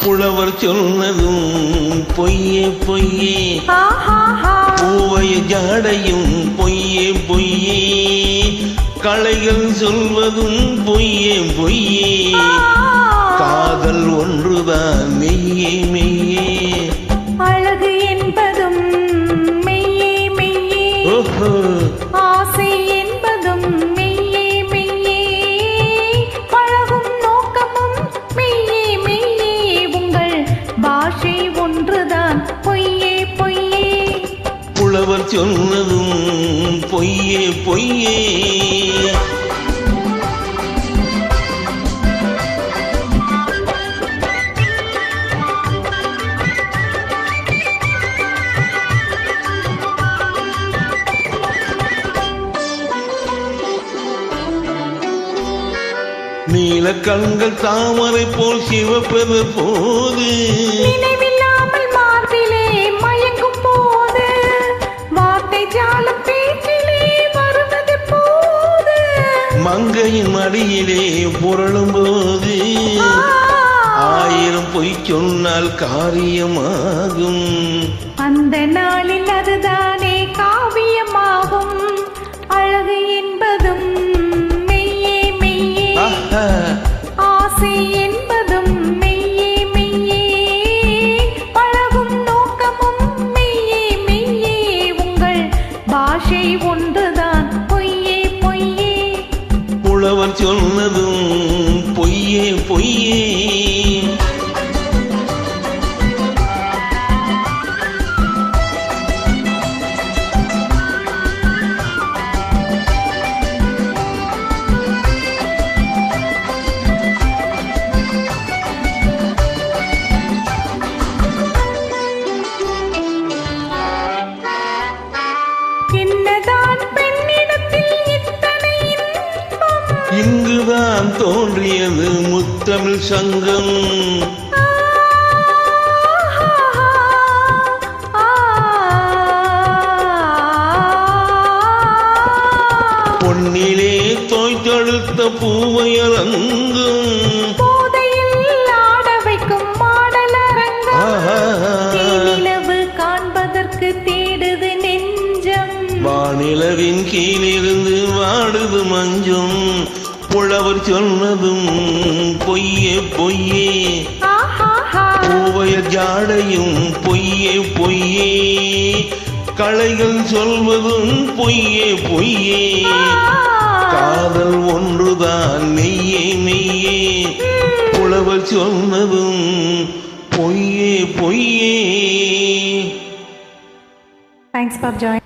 புலவர் சொன்னதும் பொய்யே பொய்யே, பூவைய ஜாடையும் பொய்யே பொய்யே, கலைகள் சொல்வதும் பொய்யே பொய்யே, காதல் ஒன்றுதான் மெய்யே மெய்யே, அழகு என்பதும் மெய்யே மெய்யே, ஆசை என்பதும் மெய்யே மெய்யே, பழகும் நோக்கமும் மெய்யே மெய்யே, உங்கள் பாஷை ஒன்றுதான் பொய்யே பொய்யே, புலவர் சொன்னதும் பொய்யே பொய்யே. நீல கண்கள் தாமரை போல் சிவப்பது போது, நினைவில்லாமல் மார்பிலே மயங்கும் போது, வார்த்தை ஜாலம் பேச்சிலே வருவது போது, மங்கையின் மடியிலே புரளும் போது, ஆயிரம் பொய் சொன்னால் காரியமாகும், அந்த நாளில் அதுதானே காவியமாகும், அழகு என்பதும் மெய்யே மெய்யே, ஆசை என்பதும் மெய்யே மெய்யே, பழகும் நோக்கமும் மெய்யே மெய்யே, உங்கள் பாஷை ஒன்றுதான் பொய்யே பொய்யே, புலவர் சொன்னதும் பொய்யே பொய்யே. இங்குதான் தோன்றியது முத்தமிழ் சங்கம், பொன்னிலே தோய்த்தெடுத்த பூவையரங்கும், போதையில் ஆட வைக்கும் மாடலரங்கம், நிலவு காண்பதற்கு தேடுது நெஞ்சம், வானிலவின் கீழிருந்து வாடுது மஞ்சம், புலவர் சொன்னதும் பொய்யே பொய்யே, பூவைய ஜாடையும் பொய்யே பொய்யே, கலைகள் சொல்வதும் பொய்யே பொய்யே, காதல் ஒன்றுதான் மெய்யே மெய்யே, புலவர் சொன்னதும் பொய்யே பொய்யே. Thanks for joining.